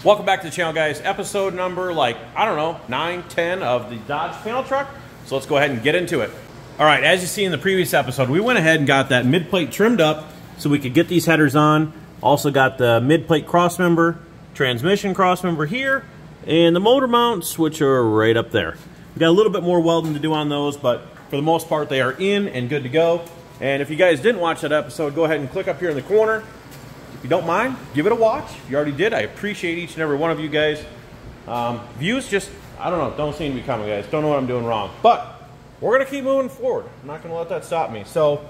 Welcome back to the channel, guys. Episode number, I don't know, 9, 10 of the Dodge panel truck. So let's go ahead and get into it. All right, as you see in the previous episode, we went ahead and got that mid plate trimmed up so we could get these headers on. Also got the mid plate cross member, transmission cross member here, and the motor mounts, which are right up there. We got a little bit more welding to do on those, but for the most part, they are in and good to go. And if you guys didn't watch that episode, go ahead and click up here in the corner. If you don't mind, give it a watch. If you already did, I appreciate each and every one of you guys. Views just, I don't know, don't seem to be coming, guys. Don't know what I'm doing wrong. But we're going to keep moving forward. I'm not going to let that stop me. So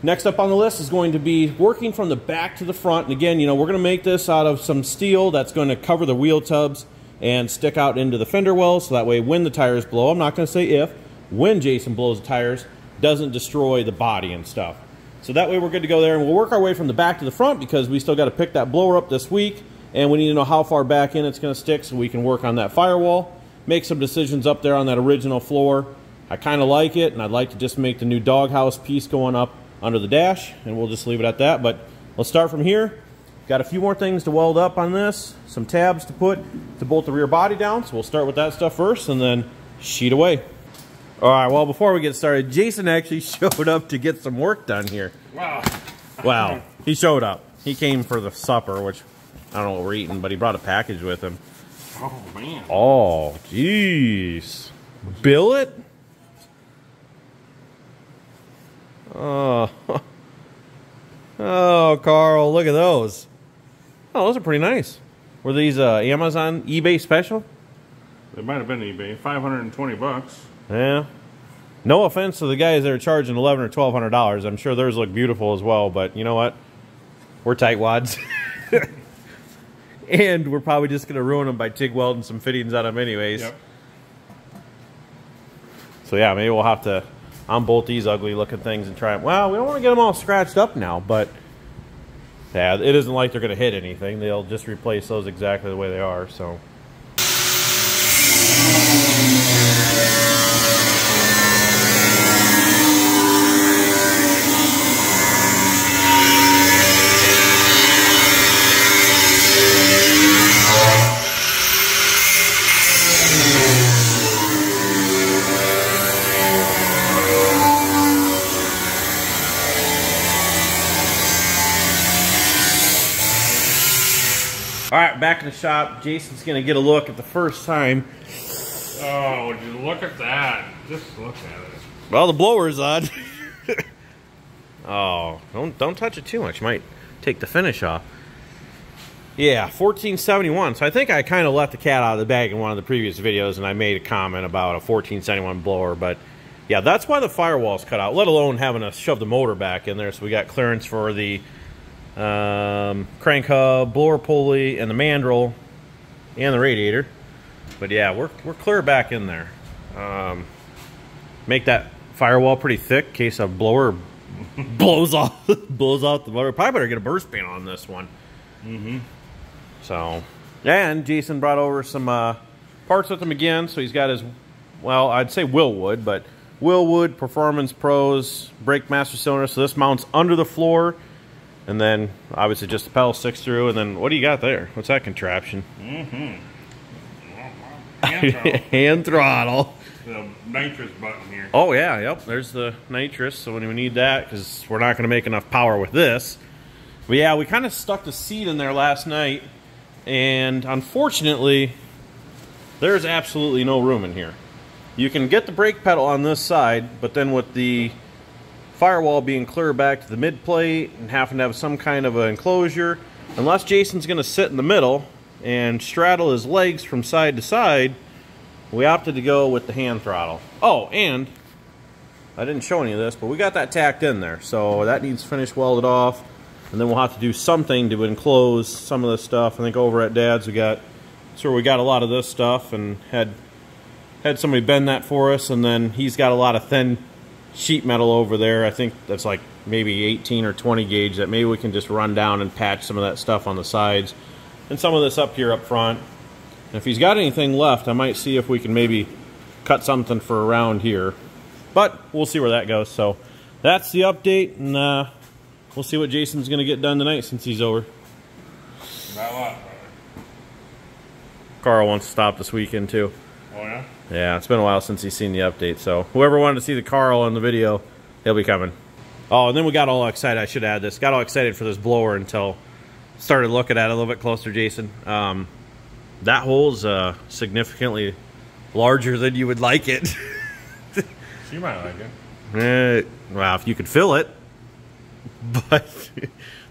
next up on the list is going to be working from the back to the front. And again, you know, we're going to make this out of some steel that's going to cover the wheel tubs and stick out into the fender wells. So that way when the tires blow, I'm not going to say if, when Jason blows the tires, doesn't destroy the body and stuff. So that way we're good to go there, and we'll work our way from the back to the front because we still got to pick that blower up this week, and we need to know how far back in it's going to stick so we can work on that firewall, make some decisions up there on that original floor. I kind of like it, and I'd like to just make the new doghouse piece going up under the dash, and we'll just leave it at that. But let's start from here. Got a few more things to weld up on this, some tabs to put to bolt the rear body down, so we'll start with that stuff first and then sheet away. All right, well, before we get started, Jason actually showed up to get some work done here. Wow. Wow, he showed up. He came for the supper, which I don't know what we're eating, but he brought a package with him. Oh, man. Oh, jeez. Billet? Oh. Oh, Carl, look at those. Oh, those are pretty nice. Were these Amazon eBay special? They might have been eBay. 520 bucks. Yeah. No offense to the guys that are charging $1,100 or $1,200. I'm sure theirs look beautiful as well, but you know what? We're tightwads. And we're probably just going to ruin them by TIG welding some fittings on them anyways. Yep. So yeah, maybe we'll have to unbolt these ugly looking things and try them. Well, we don't want to get them all scratched up now, but yeah, it isn't like they're going to hit anything. They'll just replace those exactly the way they are, so. All right, back in the shop. Jason's going to get a look at the first time. Oh, would you look at that? Just look at it. Well, the blower's on. Oh, don't touch it too much. You might take the finish off. Yeah, 1471. So I think I kind of let the cat out of the bag in one of the previous videos, and I made a comment about a 1471 blower. But yeah, that's why the firewall's cut out, let alone having to shove the motor back in there. So we got clearance for the crank hub, blower pulley, and the mandrel, and the radiator. But yeah, we're clear back in there. Make that firewall pretty thick in case a blower blows off the motor. Probably better get a burst pan on this one. So, and Jason brought over some parts with him again. So he's got his, well, I'd say Willwood, but Willwood Performance Pros brake master cylinder. So this mounts under the floor. And then, obviously, just the pedal sticks through. And then, what do you got there? What's that contraption? Hand throttle. The nitrous button here. Oh, yeah, yep. There's the nitrous. So when we need that, because we're not going to make enough power with this. But yeah, we kind of stuck the seat in there last night. And unfortunately, there's absolutely no room in here. You can get the brake pedal on this side, but then with the firewall being clear back to the mid plate and having to have some kind of an enclosure, unless Jason's going to sit in the middle and straddle his legs from side to side, we opted to go with the hand throttle. Oh, and I didn't show any of this, but we got that tacked in there, so that needs finished welded off, and then we'll have to do something to enclose some of this stuff. I think over at Dad's we got a lot of this stuff, and had somebody bend that for us, and then he's got a lot of thin sheet metal over there. I think that's like maybe 18 or 20 gauge that maybe we can just run down and patch some of that stuff on the sides and some of this up here up front. And if he's got anything left, I might see if we can maybe cut something for around here, but we'll see where that goes. So that's the update, and we'll see what Jason's gonna get done tonight since he's over. Not a lot, Carl wants to stop this weekend too. Oh yeah? Yeah, it's been a while since he's seen the update, so whoever wanted to see the Carl in the video, he'll be coming. Oh, and then we got all excited, I should add this, got all excited for this blower until started looking at it a little bit closer, Jason. That hole's significantly larger than you would like it. She might like it. Well, if you could fill it. But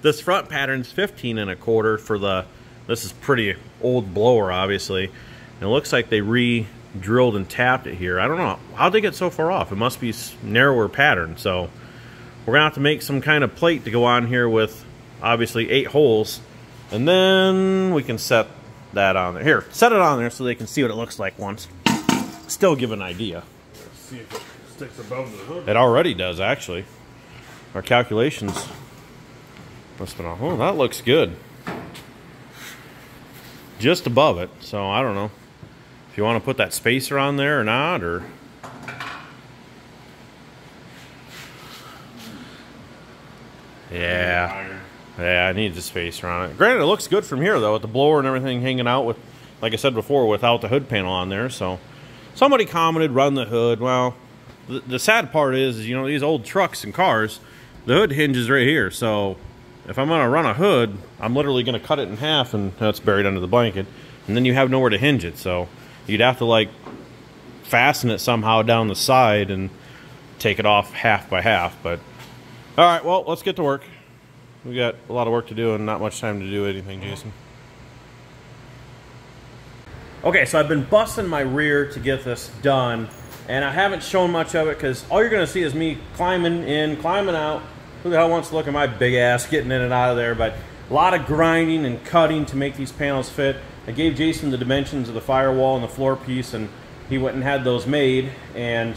this front pattern's 15 1/4 for the, this is pretty old blower, obviously. And it looks like they re-drilled and tapped it here. I don't know. How'd they get so far off? It must be narrower pattern. So we're going to have to make some kind of plate to go on here with, obviously, 8 holes. And then we can set that on there. Here, set it on there so they can see what it looks like once. Still give an idea. Let's see if it sticks above the hood. It already does, actually. Our calculations must have been on. Oh, that looks good. Just above it, so I don't know if you want to put that spacer on there or not, or yeah, I need the spacer on it. Granted, it looks good from here though, with the blower and everything hanging out with, like I said before, without the hood panel on there. So somebody commented, run the hood. Well, the sad part is, you know, these old trucks and cars, the hood hinges right here. So if I'm gonna run a hood, I'm literally gonna cut it in half, and that's buried under the blanket, and then you have nowhere to hinge it. So you'd have to like fasten it somehow down the side and take it off half by half. But all right, well, let's get to work. We got a lot of work to do and not much time to do anything, Jason. Okay, so I've been busting my rear to get this done, and I haven't shown much of it because all you're gonna see is me climbing in, climbing out. Who the hell wants to look at my big ass getting in and out of there? But a lot of grinding and cutting to make these panels fit. I gave Jason the dimensions of the firewall and the floor piece, and he went and had those made, and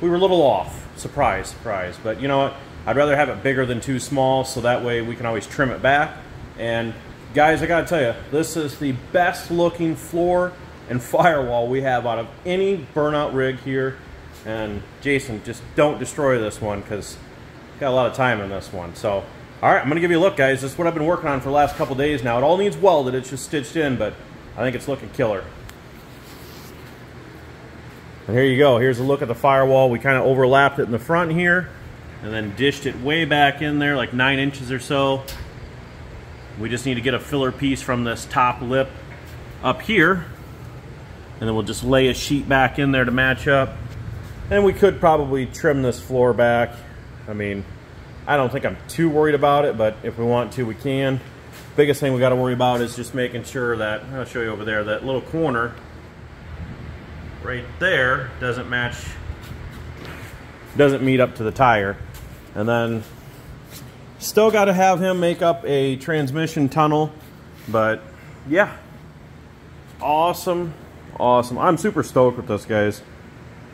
we were a little off. Surprise, surprise. But you know what? I'd rather have it bigger than too small, so that way we can always trim it back. And guys, I gotta tell you, this is the best looking floor and firewall we have out of any burnout rig here. And Jason, just don't destroy this one, because got a lot of time in this one. So all right, I'm gonna give you a look, guys. This is what I've been working on for the last couple days now. It all needs welded, it's just stitched in, but I think it's looking killer. And here you go. Here's a look at the firewall. We kind of overlapped it in the front here and then dished it way back in there, like 9 inches or so. We just need to get a filler piece from this top lip up here, and then we'll just lay a sheet back in there to match up. And we could probably trim this floor back. I mean, I don't think I'm too worried about it, but if we want to, we can. Biggest thing we got to worry about is just making sure that, I'll show you over there, that little corner right there doesn't match, doesn't meet up to the tire. And then still got to have him make up a transmission tunnel. But yeah, awesome, awesome. I'm super stoked with this, guys.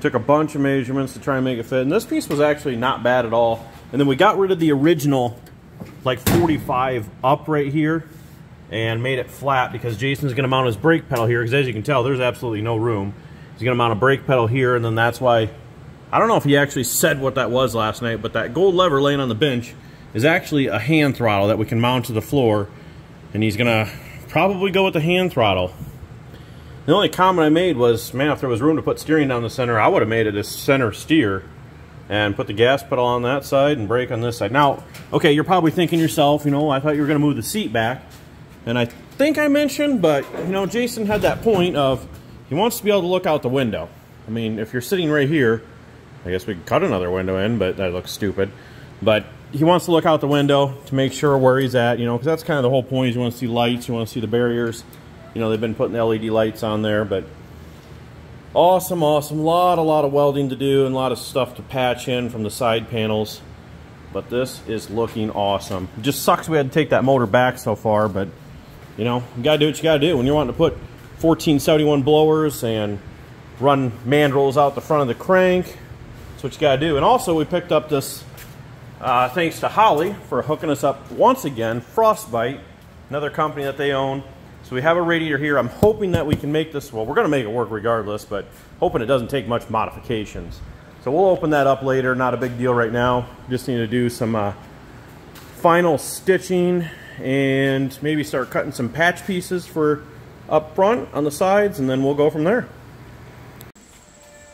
Took a bunch of measurements to try and make it fit, and this piece was actually not bad at all. And then we got rid of the original like 45 up right here and made it flat, because Jason's gonna mount his brake pedal here, because as you can tell, there's absolutely no room. He's gonna mount a brake pedal here, and then that's why, I don't know if he actually said what that was last night, but that gold lever laying on the bench is actually a hand throttle that we can mount to the floor, and he's gonna probably go with the hand throttle. The only comment I made was, man, if there was room to put steering down the center, I would have made it a center steer and put the gas pedal on that side and brake on this side. Now, okay, you're probably thinking yourself, you know, I thought you were going to move the seat back. And I think I mentioned, but, you know, Jason had that point of, he wants to be able to look out the window. I mean, if you're sitting right here, I guess we could cut another window in, but that looks stupid. But he wants to look out the window to make sure where he's at, you know, because that's kind of the whole point. Is you want to see lights, you want to see the barriers. You know, they've been putting the LED lights on there, but awesome, awesome. A lot of welding to do and a lot of stuff to patch in from the side panels. But this is looking awesome. It just sucks we had to take that motor back so far, but you know, you gotta do what you gotta do when you're wanting to put 1471 blowers and run mandrels out the front of the crank. That's what you gotta do. And also, we picked up this, thanks to Holly for hooking us up once again, Frostbite, another company that they own. So we have a radiator here. I'm hoping that we can make this, well, we're gonna make it work regardless, but hoping it doesn't take much modifications. So we'll open that up later, not a big deal right now. Just need to do some final stitching and maybe start cutting some patch pieces for up front, on the sides, and then we'll go from there.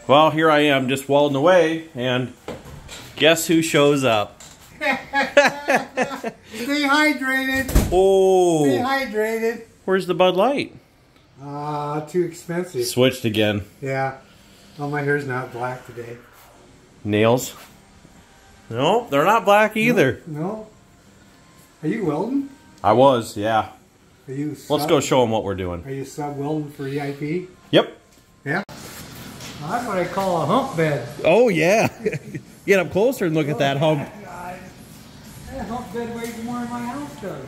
Well, here I am just welding away, and guess who shows up? Stay hydrated. Oh. Stay hydrated. Where's the Bud Light? Too expensive. Switched again. Yeah. Oh, my hair's not black today. Nails? No, they're not black either. No. Are you welding? I was, yeah. Are you Let's go show them what we're doing. Are you sub welding for EIP? Yep. Yeah. Well, that's what I call a hump bed. Oh, yeah. Get up closer and look at that hump. That hump bed weighs more than my house does.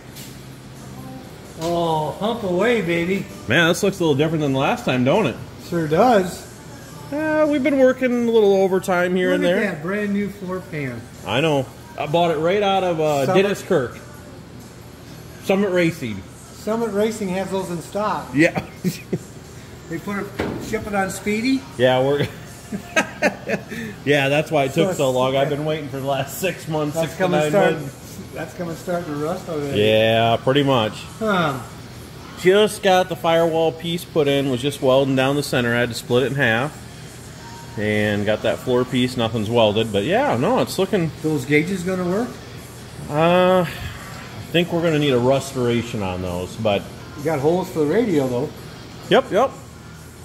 Oh, hump away, baby. Man, this looks a little different than the last time, don't it? Sure does. We've been working a little overtime here and there. Look at that brand new floor pan. I know. I bought it right out of Dennis Kirk. Summit Racing. Summit Racing has those in stock. Yeah. They ship it on Speedy? Yeah, we're... Yeah, that's why it took so long. I've been waiting for the last 6 months, 6 to 9 months. That's coming starting to rust already. Yeah, pretty much. Huh. Just got the firewall piece put in, was just welding down the center. I had to split it in half. And got that floor piece, nothing's welded. But yeah, no, it's looking... Those gauges gonna work? I think we're gonna need a restoration on those, but... You got holes for the radio though. Yep, yep.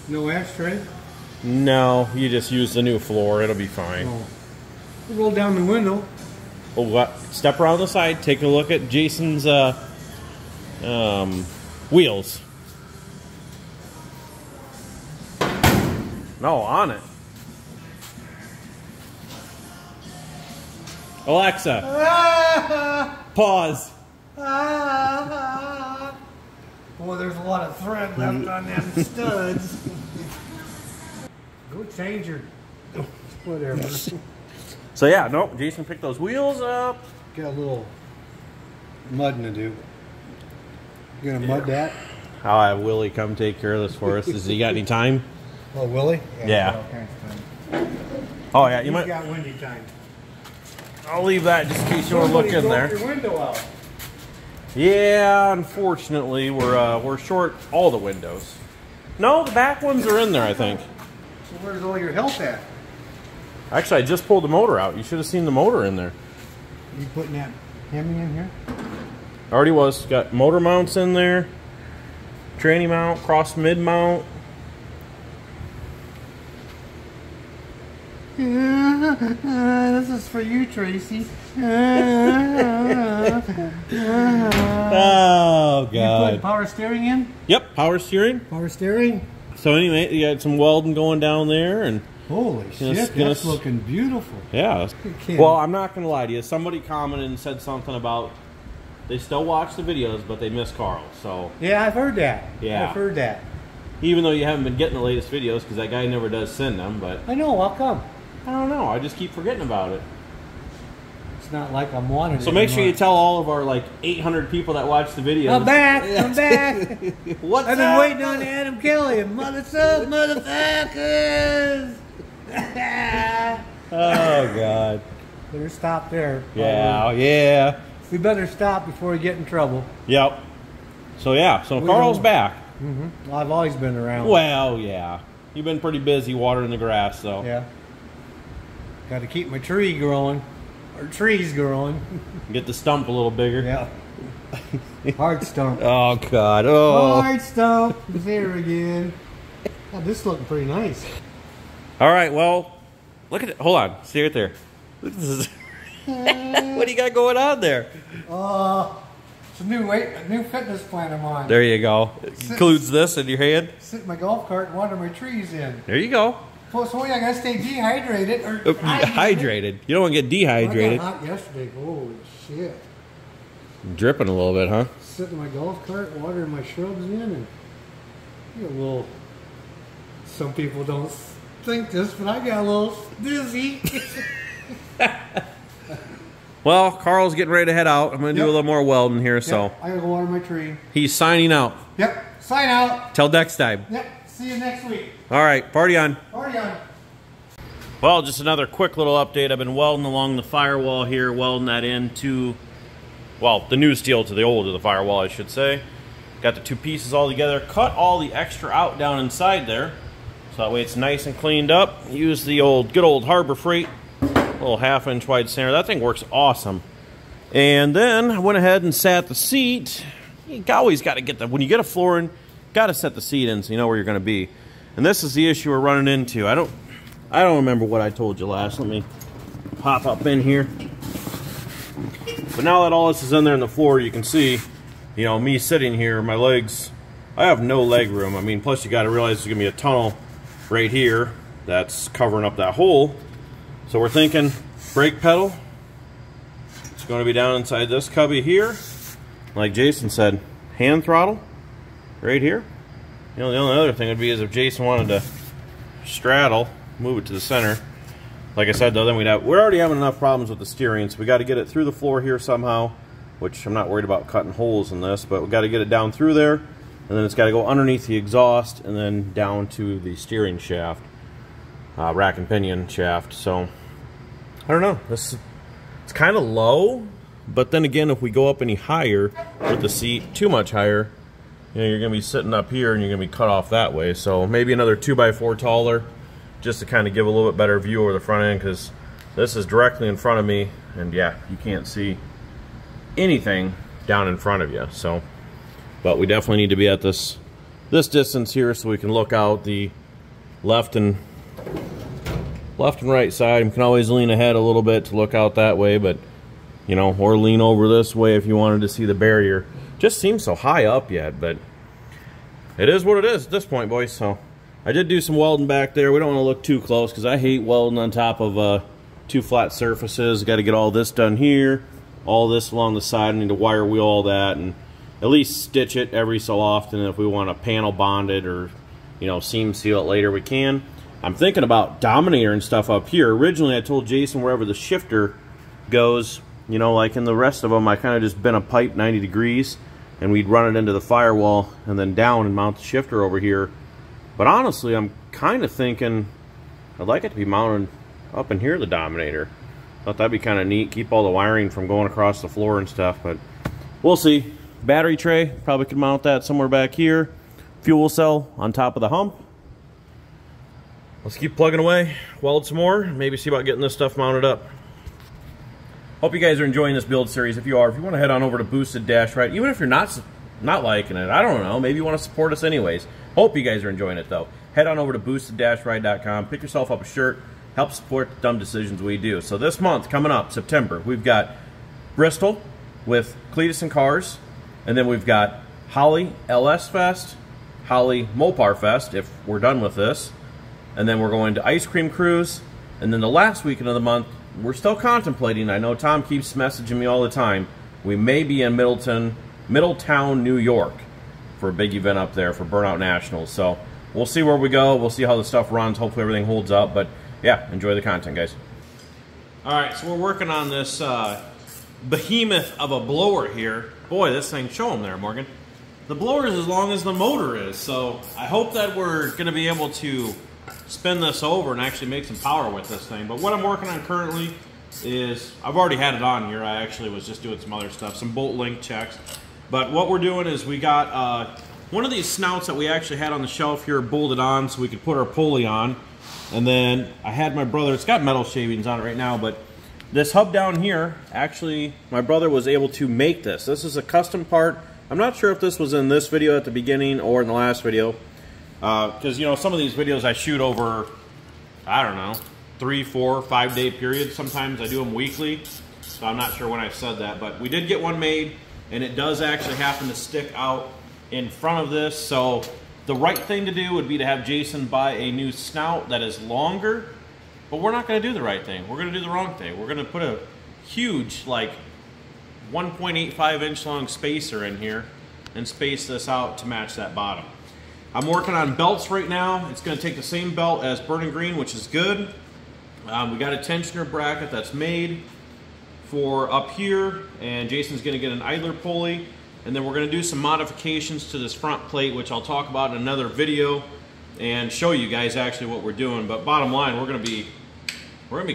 No ashtray? No, you just use the new floor, it'll be fine. Oh. Roll down the window. Oh, step around the side, take a look at Jason's wheels. No, on it. Alexa, pause. Boy, there's a lot of thread left on them studs. Go change your... Whatever. So yeah, nope, Jason picked those wheels up. Got a little mudding to do. You gonna mud that? I'll have Willie come take care of this for us. Has he got any time? Oh, Willie? Yeah. Okay. Oh yeah, you He's might... got windy time. I'll leave that just in case you want to look in there. Your window out. Yeah, unfortunately, we're short all the windows. No, the back ones are in there, I think. So where's all your help at? Actually, I just pulled the motor out. You should have seen the motor in there. You putting that Hemi in here? Already was. Got motor mounts in there. Tranny mount, cross mid mount. This is for you, Tracy. Oh, God. You put power steering in? Yep, power steering. Power steering? So anyway, you got some welding going down there, and holy shit, that's looking beautiful. yeah. Well, I'm not gonna lie to you. Somebody commented and said something about they still watch the videos, but they miss Carl. So yeah, I've heard that. Yeah, I've heard that. Even though you haven't been getting the latest videos, because that guy never does send them. But I know. How come? I don't know. I just keep forgetting about it. It's not like I'm wanted. So make sure you tell all of our like 800 people that watch the videos. I'm back. I'm back. What's I've up? been waiting on Adam Kelly and motherfuckers. Oh God. Better stop there. Yeah. Yeah. We better stop before we get in trouble. Yep. So yeah. So Carl's back. Mm-hmm. Well, I've always been around. Well, yeah. You've been pretty busy watering the grass, so. Yeah. Got to keep my tree growing. Or trees growing. Get the stump a little bigger. Yeah. Hard stump. Oh, God. Oh. Hard stump. There again. God, this is looking pretty nice. All right, well, look at it. Hold on. See right there. Look at this. What do you got going on there? It's a new fitness plan I'm on. There you go. It includes this in your hand. Sit in my golf cart and water my trees in. There you go. So I gotta stay dehydrated or Hydrated. You don't want to get dehydrated. I got hot yesterday. Holy shit. Dripping a little bit, huh? Sit in my golf cart, watering my shrubs in, and get a little. Some people don't think this, but I got a little dizzy. Well, Carl's getting ready to head out. I'm going to do a little more welding here, so. I gotta go water my tree. He's signing out. Yep. Sign out. Till next time. Yep. See you next week. All right. Party on. Party on. Well, just another quick little update. I've been welding along the firewall here, welding that into, well, the new steel to the old of the firewall, I should say. Got the two pieces all together. Cut all the extra out down inside there, so that way it's nice and cleaned up. Use the good old Harbor Freight little 1/2-inch wide sander. That thing works awesome. And then I went ahead and sat the seat. You always got to get when you get a flooring, got to set the seat in so you know where you're going to be. And this is the issue we're running into. I don't remember what I told you last. Let me pop up in here. But now that all this is in there in the floor, you can see, you know, me sitting here, my legs, I have no leg room. I mean, plus you got to realize there's going to be a tunnel right here that's covering up that hole. So we're thinking brake pedal. It's going to be down inside this cubby here. Like Jason said, hand throttle right here. You know, the only other thing would be is if Jason wanted to straddle, move it to the center. Like I said, though, then we're already having enough problems with the steering, so we got to get it through the floor here somehow, which I'm not worried about cutting holes in this, but we got to get it down through there, and then it's got to go underneath the exhaust and then down to the steering shaft, rack and pinion shaft. So I don't know. It's kind of low, but then again, if we go up any higher with the seat, too much higher, you know, you're going to be sitting up here and you're going to be cut off that way. So maybe another 2x4 taller, just to kind of give a little bit better view over the front end, because this is directly in front of me, and yeah, you can't see anything down in front of you. So, but we definitely need to be at this distance here so we can look out the left and right side. You can always lean ahead a little bit to look out that way, but you know, or lean over this way if you wanted to see the barrier. Just seems so high up yet, but it is what it is at this point, boys. So I did do some welding back there. We don't want to look too close because I hate welding on top of two flat surfaces. Got to get all this done here, all this along the side. I need to wire wheel all that and at least stitch it every so often. If we want to panel bond it or, you know, seam seal it later, we can. I'm thinking about Dominator and stuff up here. Originally, I told Jason wherever the shifter goes, you know, like in the rest of them, I kind of just bent a pipe 90 degrees and we'd run it into the firewall and then down and mount the shifter over here. But honestly, I'm kind of thinking I'd like it to be mounted up in here, the Dominator. Thought that'd be kind of neat, keep all the wiring from going across the floor and stuff, but we'll see. Battery tray, probably could mount that somewhere back here. Fuel cell on top of the hump. Let's keep plugging away, weld some more, maybe see about getting this stuff mounted up. Hope you guys are enjoying this build series. If you are, if you want to head on over to boosted.ride, even if you're not liking it, I don't know, maybe you want to support us anyways. Hope you guys are enjoying it though. Head on over to boosted-ride.com, pick yourself up a shirt, help support the dumb decisions we do. So this month, coming up, September, we've got Bristol with Cletus and Cars, and then we've got Holly LS Fest, Holly Mopar Fest, if we're done with this, and then we're going to Ice Cream Cruise, and then the last weekend of the month, we're still contemplating. I know Tom keeps messaging me all the time. We may be in Middletown, New York for a big event up there for Burnout Nationals. So we'll see where we go. We'll see how the stuff runs. Hopefully everything holds up. But yeah, enjoy the content, guys. All right, so we're working on this behemoth of a blower here. Boy, this thing, show them there, Morgan. The blower is as long as the motor is. So I hope that we're going to be able to spin this over and actually make some power with this thing. But what I'm working on currently is, I've already had it on here. I actually was just doing some other stuff, some bolt link checks. But what we're doing is we got one of these snouts that we actually had on the shelf here bolted on so we could put our pulley on. And then I had my brother, it's got metal shavings on it right now, but this hub down here, actually my brother was able to make this. This is a custom part. I'm not sure if this was in this video at the beginning or in the last video. Because, you know, some of these videos I shoot over, I don't know, 3, 4, 5 day periods. Sometimes I do them weekly, so I'm not sure when I said that. But we did get one made, and it does actually happen to stick out in front of this. So the right thing to do would be to have Jason buy a new snout that is longer, but we're not going to do the right thing. We're going to do the wrong thing. We're going to put a huge, like, 1.85 inch long spacer in here and space this out to match that bottom. I'm working on belts right now. It's going to take the same belt as Burning Green, which is good. We got a tensioner bracket that's made for up here, and Jason's going to get an idler pulley, and then we're going to do some modifications to this front plate, which I'll talk about in another video and show you guys actually what we're doing. But bottom line, we're going to be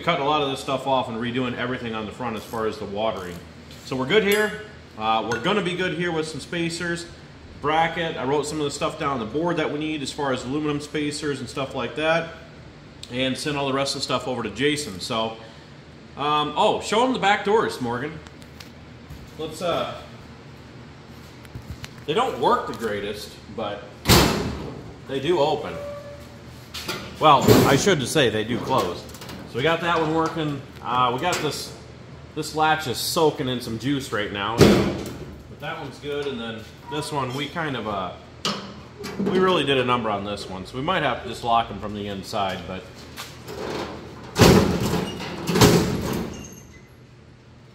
cutting a lot of this stuff off and redoing everything on the front as far as the watering. So we're good here. We're going to be good here with some spacers. bracket. I wrote some of the stuff down on the board that we need as far as aluminum spacers and stuff like that, and sent all the rest of the stuff over to Jason. So, oh, show him the back doors, Morgan. Let's, they don't work the greatest, but they do open. Well, I should just say they do close. So we got that one working. We got this latch is soaking in some juice right now, but that one's good. And then this one, we kind of, we really did a number on this one, so we might have to just lock them from the inside, but.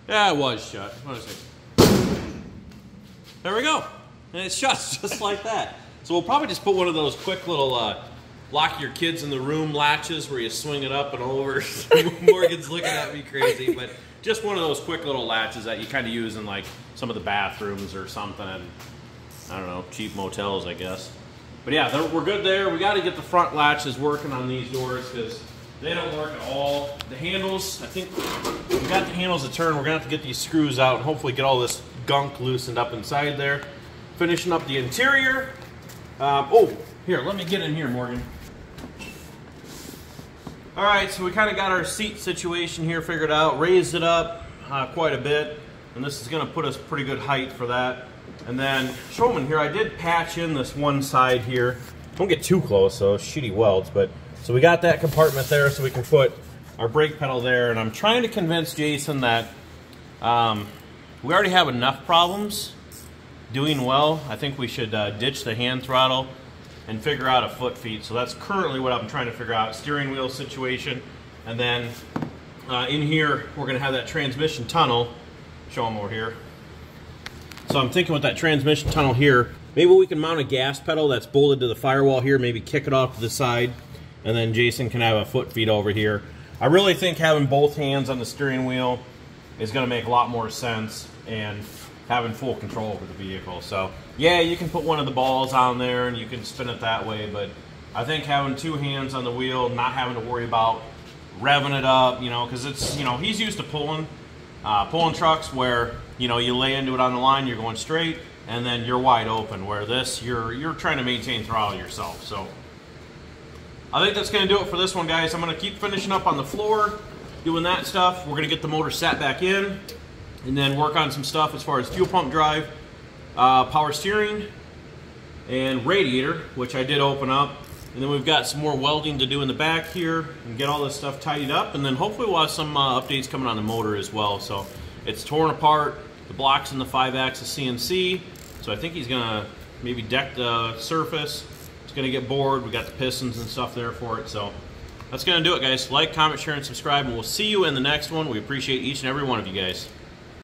Yeah, it was shut. What is it? There we go. And it shuts just like that. So we'll probably just put one of those quick little lock your kids in the room latches where you swing it up and over. Morgan's looking at me crazy, but just one of those quick little latches that you kind of use in like some of the bathrooms or something, and I don't know, cheap motels, I guess. But yeah, we're good there. We got to get the front latches working on these doors because they don't work at all. The handles, I think we got the handles to turn. We're gonna have to get these screws out and hopefully get all this gunk loosened up inside there. Finishing up the interior. Oh, here, let me get in here, Morgan. All right, so we kind of got our seat situation here figured out, raised it up quite a bit, and this is going to put us pretty good height for that. And then, show them in here, I did patch in this one side here. Don't get too close, so shitty welds, but so we got that compartment there so we can put our brake pedal there, and I'm trying to convince Jason that we already have enough problems doing well. I think we should ditch the hand throttle and figure out a foot feet. So that's currently what I'm trying to figure out, steering wheel situation. And then in here, we're gonna have that transmission tunnel. Show them over here. So I'm thinking with that transmission tunnel here, maybe we can mount a gas pedal that's bolted to the firewall here, maybe kick it off to the side, and then Jason can have a foot feet over here. I really think having both hands on the steering wheel is gonna make a lot more sense, and having full control over the vehicle. So yeah, you can put one of the balls on there and you can spin it that way, but I think having two hands on the wheel, not having to worry about revving it up, you know, because it's, you know, he's used to pulling trucks where, you know, you lay into it on the line, you're going straight, and then you're wide open, where this, you're trying to maintain throttle yourself. So I think that's going to do it for this one, guys. I'm going to keep finishing up on the floor, doing that stuff. We're going to get the motor sat back in, and then work on some stuff as far as fuel pump drive, power steering, and radiator, which I did open up. And then we've got some more welding to do in the back here and get all this stuff tidied up. And then hopefully we'll have some updates coming on the motor as well. So it's torn apart, the block's in the 5-axis CNC. So I think he's gonna maybe deck the surface. It's gonna get bored. We got the pistons and stuff there for it. So that's gonna do it, guys. Like, comment, share, and subscribe, and we'll see you in the next one. We appreciate each and every one of you guys.